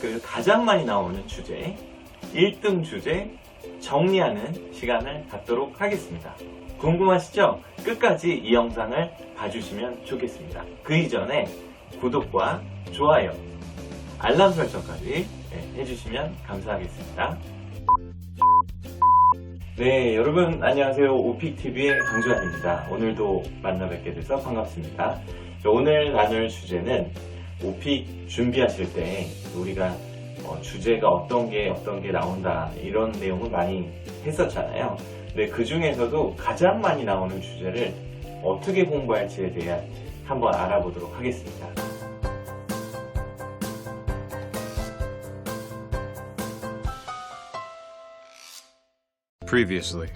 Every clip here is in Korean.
그 가장 많이 나오는 주제, 1등 주제 정리하는 시간을 갖도록 하겠습니다. 궁금하시죠? 끝까지 이 영상을 봐주시면 좋겠습니다. 그 이전에 구독과 좋아요, 알람 설정까지 해주시면 감사하겠습니다. 네, 여러분 안녕하세요. 오픽TV의 강주환입니다. 오늘도 만나 뵙게 돼서 반갑습니다. 오늘 나눌 주제는 오픽 준비하실 때 우리가 주제가 어떤 게 나온다 이런 내용을 많이 했었잖아요. 근데 그 중에서도 가장 많이 나오는 주제를 어떻게 공부할지에 대해 한번 알아보도록 하겠습니다. Previously.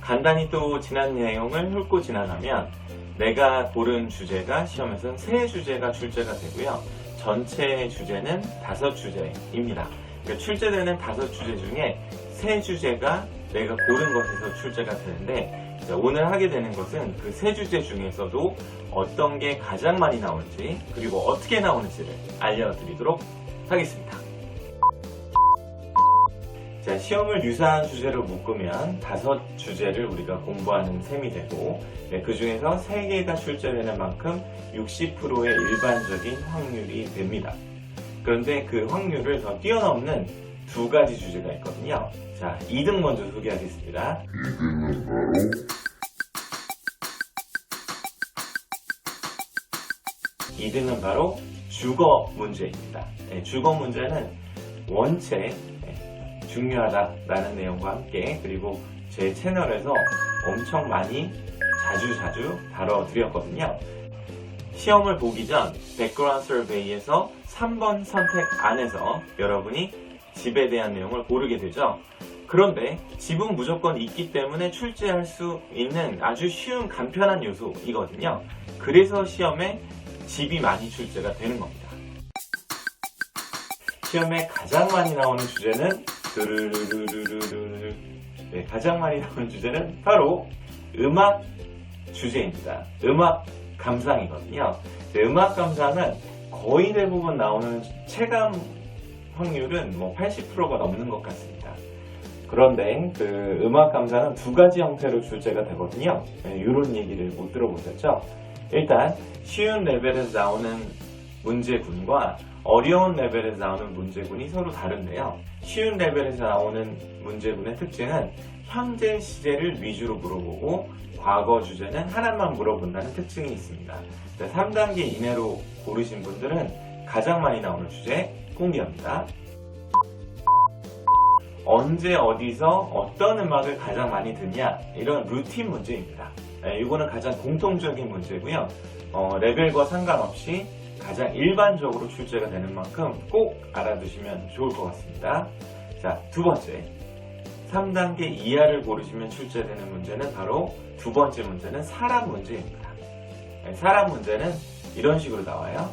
간단히 또 지난 내용을 훑고 지나가면 내가 고른 주제가 시험에서는 3주제가 출제가 되고요. 전체 주제는 5주제입니다. 그러니까 출제되는 5주제 중에 3주제가 내가 고른 것에서 출제가 되는데, 오늘 하게 되는 것은 그 3주제 중에서도 어떤 게 가장 많이 나올지 그리고 어떻게 나오는지를 알려드리도록 하겠습니다. 자, 시험을 유사한 주제로 묶으면 5주제를 우리가 공부하는 셈이 되고, 그 중에서 3개가 출제되는 만큼 60%의 일반적인 확률이 됩니다. 그런데 그 확률을 더 뛰어넘는 2가지 주제가 있거든요. 자, 2등 먼저 소개하겠습니다. 2등은 바로 주거 문제입니다. 주거 문제는 원체 중요하다라는 내용과 함께, 그리고 제 채널에서 엄청 많이 자주 다뤄드렸거든요. 시험을 보기 전 백그라운드 서베이에서 3번 선택 안에서 여러분이 집에 대한 내용을 고르게 되죠. 그런데 집은 무조건 있기 때문에 출제할 수 있는 아주 쉬운 간편한 요소이거든요. 그래서 시험에 집이 많이 출제가 되는 겁니다. 시험에 가장 많이 나오는 주제는 가장 많이 나오는 주제는 바로 음악 주제입니다. 음악 감상이거든요. 음악 감상은 거의 대부분 나오는 체감 확률은 80%가 넘는 것 같습니다. 그런데 그 음악 감상은 2가지 형태로 출제가 되거든요. 이런 얘기를 못 들어보셨죠? 일단 쉬운 레벨에서 나오는 문제군과 어려운 레벨에서 나오는 문제군이 서로 다른데요. 쉬운 레벨에서 나오는 문제군의 특징은 현재 시제를 위주로 물어보고 과거 주제는 하나만 물어본다는 특징이 있습니다. 3단계 이내로 고르신 분들은 가장 많이 나오는 주제 공개합니다. 언제 어디서 어떤 음악을 가장 많이 듣냐, 이런 루틴 문제입니다. 이거는 가장 공통적인 문제고요. 레벨과 상관없이 가장 일반적으로 출제가 되는 만큼 꼭 알아두시면 좋을 것 같습니다. 자, 2번째, 3단계 이하를 고르시면 출제되는 문제는 바로 2번째 문제는 사람 문제입니다. 사람 문제는 이런 식으로 나와요.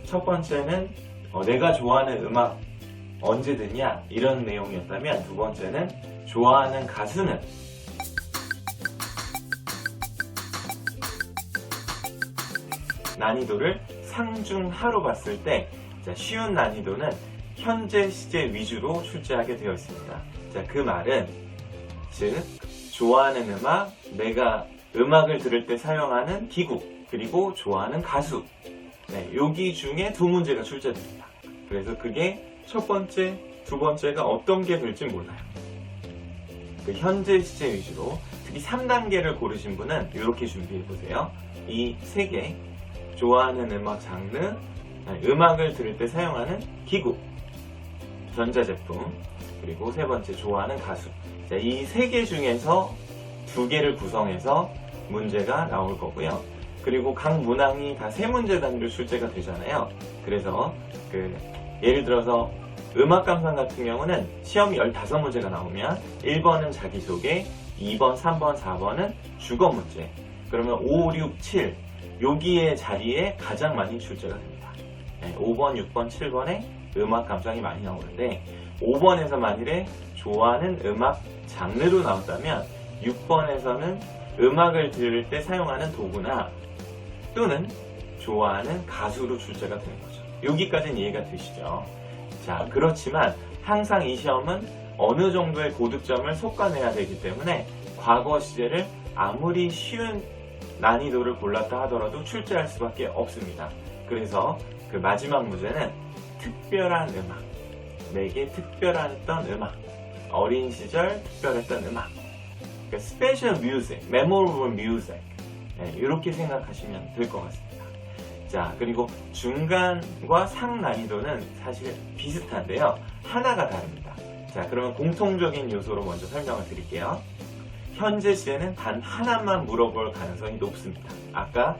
첫 번째는 내가 좋아하는 음악 언제 듣냐, 이런 내용이었다면, 2번째는 좋아하는 가수는, 난이도를 상중하로 봤을 때, 쉬운 난이도는 현재 시제 위주로 출제하게 되어 있습니다. 자, 그 말은 즉 좋아하는 음악, 내가 음악을 들을 때 사용하는 기구, 그리고 좋아하는 가수, 여기 중에 2문제가 출제됩니다. 그래서 그게 첫 번째, 2번째가 어떤 게 될지 몰라요. 그 현재 시제 위주로, 특히 3단계를 고르신 분은 이렇게 준비해보세요. 이 3개, 좋아하는 음악 장르, 음악을 들을 때 사용하는 기구, 전자제품, 그리고 3번째 좋아하는 가수. 자, 이 3개 중에서 2개를 구성해서 문제가 나올 거고요. 그리고 각 문항이 다 3문제 단위로 출제가 되잖아요. 그래서 예를 들어서 음악 감상 같은 경우는 시험이 15문제가 나오면 1번은 자기소개, 2번, 3번, 4번은 주거 문제. 그러면 5, 6, 7 여기에 자리에 가장 많이 출제가 됩니다. 5번, 6번, 7번에 음악 감상이 많이 나오는데, 5번에서 만일에 좋아하는 음악 장르로 나온다면 6번에서는 음악을 들을 때 사용하는 도구나 또는 좋아하는 가수로 출제가 되는 거죠. 여기까지는 이해가 되시죠? 자, 그렇지만 항상 이 시험은 어느 정도의 고득점을 솎아내야 되기 때문에 과거 시제를 아무리 쉬운 난이도를 골랐다 하더라도 출제할 수밖에 없습니다. 그래서 그 마지막 문제는 특별한 음악, 내게 특별했던 음악, 어린 시절 특별했던 음악, 그러니까 special music, memorable music, 이렇게 생각하시면 될 것 같습니다. 자, 그리고 중간과 상 난이도는 사실 비슷한데요. 하나가 다릅니다. 자, 그러면 공통적인 요소로 먼저 설명을 드릴게요. 현재 시제는 단 하나만 물어볼 가능성이 높습니다. 아까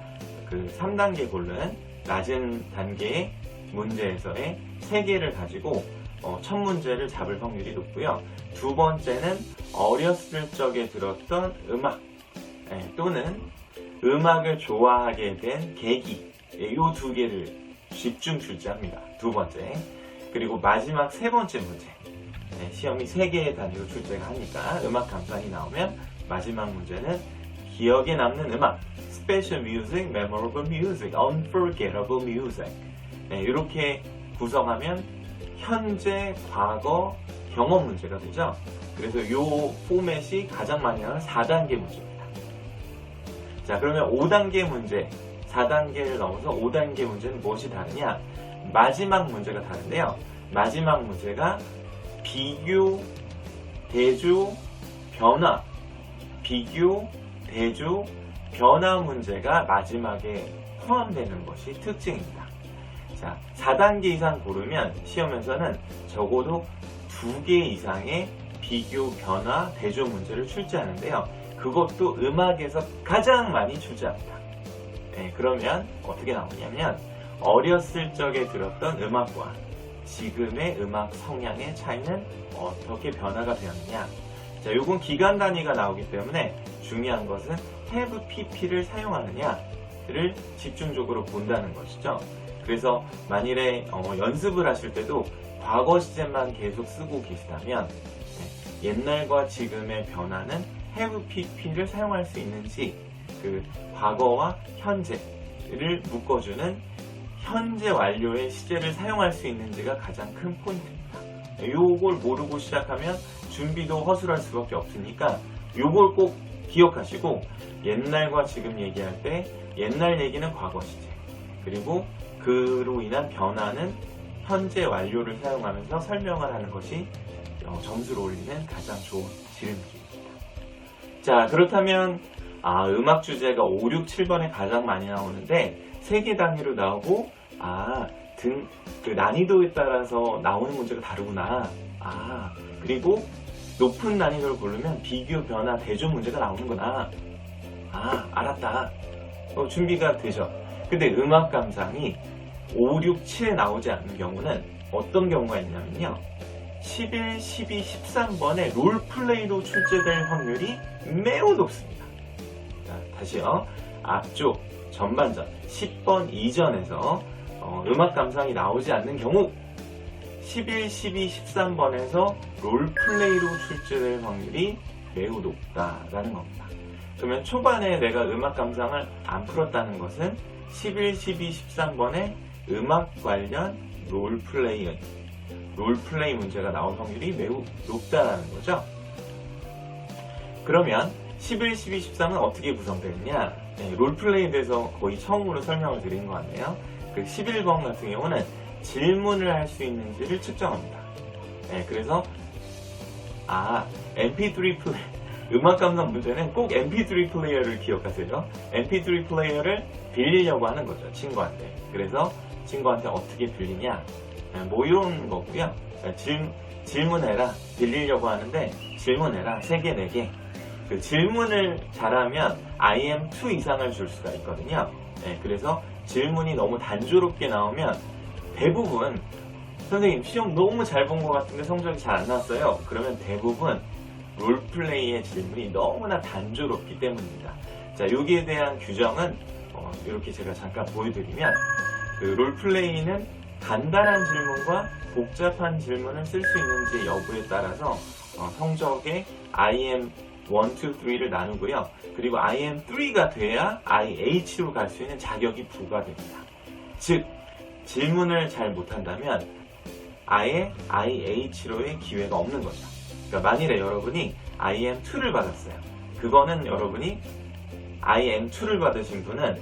그 3단계 고른 낮은 단계의 문제에서의 3개를 가지고 첫 문제를 잡을 확률이 높고요. 두 번째는 어렸을 적에 들었던 음악 또는 음악을 좋아하게 된 계기, 이 두 개를 집중 출제합니다. 두 번째. 그리고 마지막 세 번째 문제. 시험이 3개의 단위로 출제가 하니까 음악 감상이 나오면 마지막 문제는 기억에 남는 음악, special music, memorable music, unforgettable music. 이렇게 구성하면 현재, 과거, 경험 문제가 되죠. 그래서 이 포맷이 가장 많이 나오는 4단계 문제입니다. 자, 그러면 5단계 문제, 4단계를 넘어서 5단계 문제는 무엇이 다르냐? 마지막 문제가 다른데요. 마지막 문제가 비교, 대조, 변화, 비교, 대조, 변화 문제가 마지막에 포함되는 것이 특징입니다. 자, 4단계 이상 고르면 시험에서는 적어도 2개 이상의 비교, 변화, 대조 문제를 출제하는데요. 그것도 음악에서 가장 많이 출제합니다. 그러면 어떻게 나오냐면 어렸을 적에 들었던 음악과 지금의 음악 성향의 차이는 어떻게 변화가 되었느냐. 자, 요건 기간 단위가 나오기 때문에 중요한 것은 have pp를 사용하느냐를 집중적으로 본다는 것이죠. 그래서 만일에 연습을 하실 때도 과거 시제만 계속 쓰고 계시다면 옛날과 지금의 변화는 have pp를 사용할 수 있는지, 그 과거와 현재를 묶어주는 현재 완료의 시제를 사용할 수 있는지가 가장 큰 포인트입니다. 요걸 모르고 시작하면 준비도 허술할 수밖에 없으니까 요걸 꼭 기억하시고, 옛날과 지금 얘기할 때 옛날 얘기는 과거 시제, 그리고 그로 인한 변화는 현재 완료를 사용하면서 설명을 하는 것이 점수를 올리는 가장 좋은 지름길입니다. 자, 그렇다면 음악 주제가 5, 6, 7번에 가장 많이 나오는데 3개 단위로 나오고 그 난이도에 따라서 나오는 문제가 다르구나. 그리고 높은 난이도를 고르면 비교, 변화, 대조 문제가 나오는구나. 알았다. 준비가 되죠. 근데 음악 감상이 5, 6, 7에 나오지 않는 경우는 어떤 경우가 있냐면요. 11, 12, 13번에 롤플레이로 출제될 확률이 매우 높습니다. 자, 다시요. 앞쪽 전반전 10번 이전에서 음악 감상이 나오지 않는 경우 11, 12, 13번에서 롤플레이로 출제될 확률이 매우 높다라는 겁니다. 그러면 초반에 내가 음악 감상을 안 풀었다는 것은 11, 12, 13번에 음악 관련 롤플레이 문제가 나올 확률이 매우 높다라는 거죠. 그러면 11, 12, 13은 어떻게 구성되느냐? 롤플레이에 대해서 거의 처음으로 설명을 드린 것 같네요. 그 11번 같은 경우는 질문을 할 수 있는지를 측정합니다. 그래서 MP3 플레이, 음악 감상 문제는 꼭 MP3 플레이어를 기억하세요. MP3 플레이어를 빌리려고 하는 거죠, 친구한테. 그래서 친구한테 어떻게 빌리냐? 뭐 이런 거고요. 질문해라, 빌리려고 하는데 질문해라, 3개, 4개. 그 질문을 잘하면 IM2 이상을 줄 수가 있거든요. 그래서 질문이 너무 단조롭게 나오면 대부분 선생님 시험 너무 잘 본 것 같은데 성적이 잘 안 나왔어요. 그러면 대부분 롤플레이의 질문이 너무나 단조롭기 때문입니다. 자, 여기에 대한 규정은 이렇게 제가 잠깐 보여드리면, 그 롤플레이는 간단한 질문과 복잡한 질문을 쓸 수 있는지 여부에 따라서 성적의 IM 2, 3를 나누고요. 그리고 IM3가 돼야 IH로 갈 수 있는 자격이 부과됩니다. 즉, 질문을 잘 못한다면 아예 IH로의 기회가 없는 거죠. 그러니까 만일에 여러분이 IM2를 받았어요. 그거는 여러분이 IM2를 받으신 분은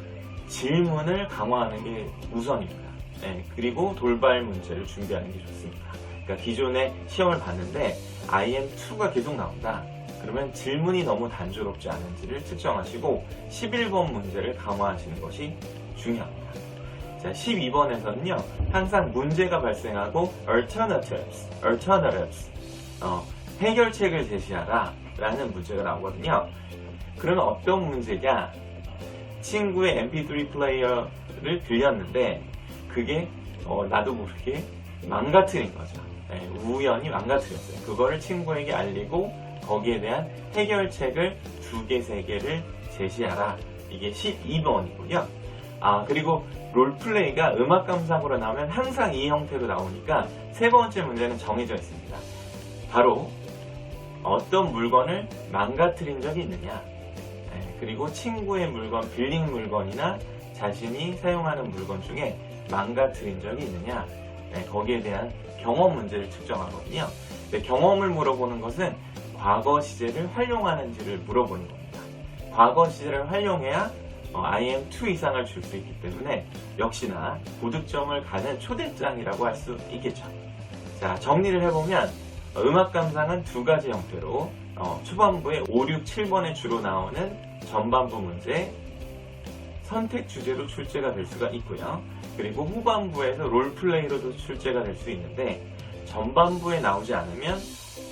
질문을 강화하는 게 우선입니다. 네, 그리고 돌발 문제를 준비하는 게 좋습니다. 그러니까 기존에 시험을 봤는데 IM2가 계속 나온다. 그러면 질문이 너무 단조롭지 않은지를 측정하시고 11번 문제를 강화하시는 것이 중요합니다. 자, 12번에서는요, 항상 문제가 발생하고 alternatives, 해결책을 제시하라 라는 문제가 나오거든요. 그러면 어떤 문제냐? 친구의 mp3 플레이어를 빌렸는데 그게 나도 모르게 망가뜨린 거죠. 네, 우연히 망가뜨렸어요. 그거를 친구에게 알리고 거기에 대한 해결책을 2개, 3개를 제시하라. 이게 12번이고요. 그리고 롤플레이가 음악 감상으로 나오면 항상 이 형태로 나오니까 세 번째 문제는 정해져 있습니다. 바로 어떤 물건을 망가뜨린 적이 있느냐, 그리고 친구의 물건, 빌린 물건이나 자신이 사용하는 물건 중에 망가뜨린 적이 있느냐, 거기에 대한 경험 문제를 측정하거든요. 경험을 물어보는 것은 과거 시제를 활용하는지를 물어보는 겁니다. 과거 시제를 활용해야 IM2 이상을 줄 수 있기 때문에 역시나 고득점을 가는 초대장이라고 할 수 있겠죠. 자, 정리를 해보면 음악 감상은 두 가지 형태로 초반부에 5, 6, 7번에 주로 나오는 전반부 문제, 선택 주제로 출제가 될 수가 있고요. 그리고 후반부에서 롤플레이로도 출제가 될 수 있는데 전반부에 나오지 않으면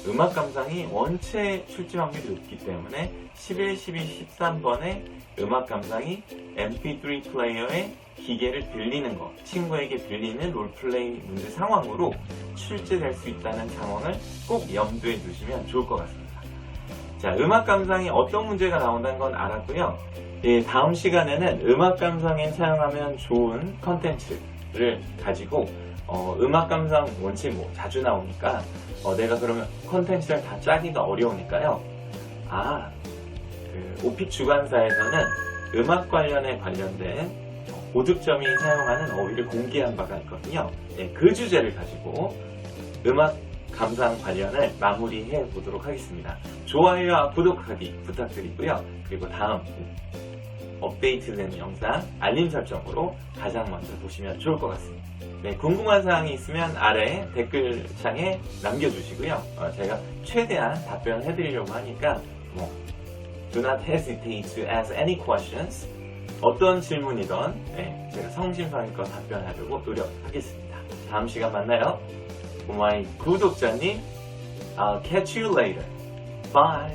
음악 감상이 원체 출제 확률이 높기 때문에 11, 12, 13번에 음악 감상이 mp3 플레이어의 기계를 빌리는 것, 친구에게 빌리는 롤플레이 문제 상황으로 출제될 수 있다는 상황을 꼭 염두에 두시면 좋을 것 같습니다. 자, 음악 감상이 어떤 문제가 나온다는 건 알았고요. 다음 시간에는 음악 감상에 사용하면 좋은 컨텐츠를 가지고 음악 감상 원체 자주 나오니까 내가 그러면 컨텐츠를 다 짜기가 어려우니까요. 오픽 주간사에서는 음악 관련된 고득점이 사용하는 어휘를 공개한 바가 있거든요. 그 주제를 가지고 음악 감상 관련을 마무리해 보도록 하겠습니다. 좋아요와 구독하기 부탁드리고요. 그리고 다음 업데이트되는 영상 알림 설정으로 가장 먼저 보시면 좋을 것 같습니다. 궁금한 사항이 있으면 아래 댓글창에 남겨주시고요. 제가 최대한 답변해드리려고 하니까 do not hesitate to ask any questions. 어떤 질문이든 제가 성심성의껏 답변하려고 노력하겠습니다. 다음 시간 만나요. 고마워요 구독자님. I'll catch you later. Bye.